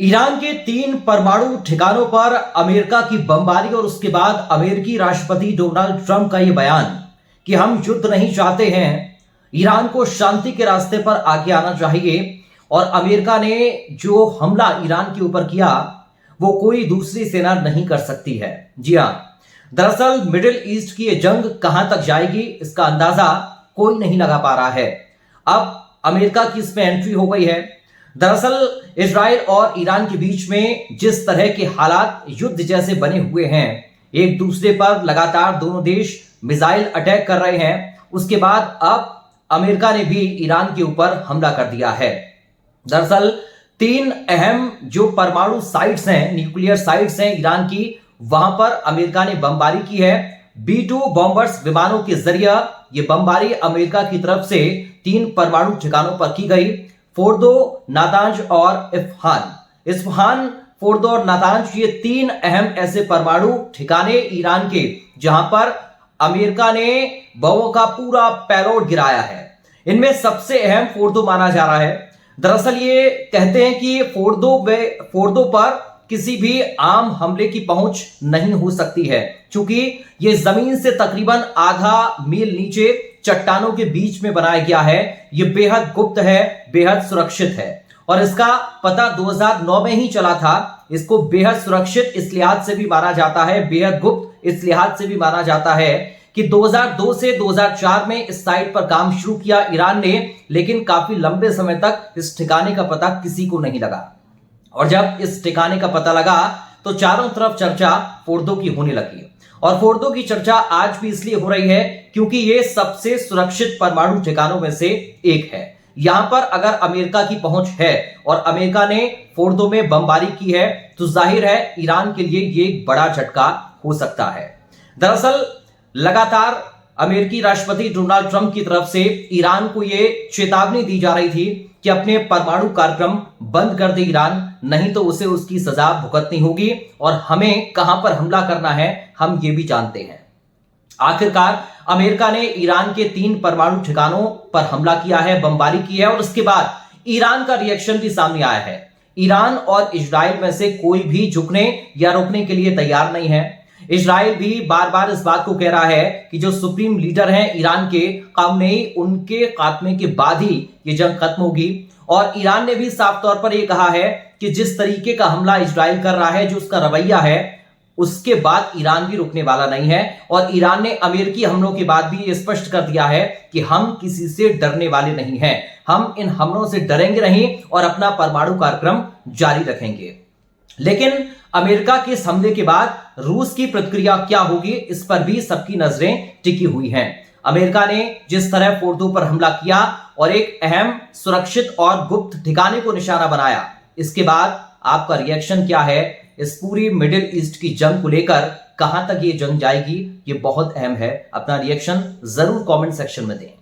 Iran के 3 परमाणु ठिकानों पर अमेरिका की बमबारी और उसके बाद अमेरिकी राष्ट्रपति डोनाल्ड ट्रंप का यह बयान कि हम युद्ध नहीं चाहते हैं, ईरान को शांति के रास्ते पर आगे आना चाहिए। और अमेरिका ने जो हमला ईरान के ऊपर किया वो कोई दूसरी सेना नहीं कर सकती है। जी हां, दरअसल मिडिल ईस्ट की ये जंग कहां तक जाएगी इसका अंदाजा कोई नहीं लगा पा रहा है। अब अमेरिका की इसमें एंट्री हो गई है। दरअसल इजराइल और ईरान के बीच में जिस तरह के हालात युद्ध जैसे बने हुए हैं, एक दूसरे पर लगातार दोनों देश मिसाइल अटैक कर रहे हैं, उसके बाद अब अमेरिका ने भी ईरान के ऊपर हमला कर दिया है। दरअसल 3 अहम जो परमाणु साइट्स हैं, न्यूक्लियर साइट्स हैं ईरान की, वहां पर अमेरिका ने बमबारी की है। B-2 बॉम्बर्स विमानों के जरिए यह बमबारी अमेरिका की तरफ से 3 परमाणु ठिकानों पर की गई, फोर्दो, नातांज और इस्फहान, फोर्दो और नातांज, ये 3 अहम ऐसे परमाणु ठिकाने ईरान के जहां पर अमेरिका ने बमों का पूरा पैरोड गिराया है। इनमें सबसे अहम फोर्दो माना जा रहा है। दरअसल ये कहते हैं कि फोर्दो पर किसी भी आम हमले की पहुंच नहीं हो सकती है, क्योंकि यह जमीन से तकरीबन आधा मील नीचे चट्टानों के बीच में बनाया गया है। यह बेहद गुप्त है, बेहद सुरक्षित है और इसका पता 2009 में ही चला था। इसको बेहद सुरक्षित इस लिहाज से भी माना जाता है, बेहद गुप्त इस लिहाज से भी माना जाता है कि 2002 से 2004 में इस साइट पर काम शुरू किया ईरान ने, लेकिन काफी लंबे समय तक इस ठिकाने का पता किसी को नहीं लगा। और जब इस ठिकाने का पता लगा तो चारों तरफ चर्चा फोर्दो की होने लगी। और फोर्दो की चर्चा आज भी इसलिए हो रही है क्योंकि यह सबसे सुरक्षित परमाणु ठिकानों में से एक है। यहां पर अगर अमेरिका की पहुंच है और अमेरिका ने फोर्दो में बमबारी की है तो जाहिर है ईरान के लिए यह एक बड़ा झटका हो सकता है। दरअसल लगातार अमेरिकी राष्ट्रपति डोनाल्ड ट्रंप की तरफ से ईरान को यह चेतावनी दी जा रही थी कि अपने परमाणु कार्यक्रम बंद कर दे ईरान, नहीं तो उसे उसकी सजा भुगतनी होगी और हमें कहां पर हमला करना है हम ये भी जानते हैं। आखिरकार अमेरिका ने ईरान के 3 परमाणु ठिकानों पर हमला किया है, बमबारी की है और उसके बाद ईरान का रिएक्शन भी सामने आया है। ईरान और इजराइल में से कोई भी झुकने या रोकने के लिए तैयार नहीं है। इजराइल भी बार बार इस बात को कह रहा है कि जो सुप्रीम लीडर हैं ईरान के, खामेनी, उनके खात्मे के बाद ही ये जंग खत्म होगी। और ईरान ने भी साफ तौर पर यह कहा है कि जिस तरीके का हमला इजराइल कर रहा है, जो उसका रवैया है, उसके बाद ईरान भी रुकने वाला नहीं है। और ईरान ने अमेरिकी हमलों के बाद भी ये स्पष्ट कर दिया है कि हम किसी से डरने वाले नहीं हैं, हम इन हमलों से डरेंगे नहीं और अपना परमाणु कार्यक्रम जारी रखेंगे। लेकिन अमेरिका के इस हमले के बाद रूस की प्रतिक्रिया क्या होगी, इस पर भी सबकी नजरें टिकी हुई हैं। अमेरिका ने जिस तरह फोर्दो पर हमला किया और एक अहम सुरक्षित और गुप्त ठिकाने को निशाना बनाया, इसके बाद आपका रिएक्शन क्या है? इस पूरी मिडिल ईस्ट की जंग को लेकर कहां तक ये जंग जाएगी, ये बहुत अहम है। अपना रिएक्शन जरूर कमेंट सेक्शन में दें।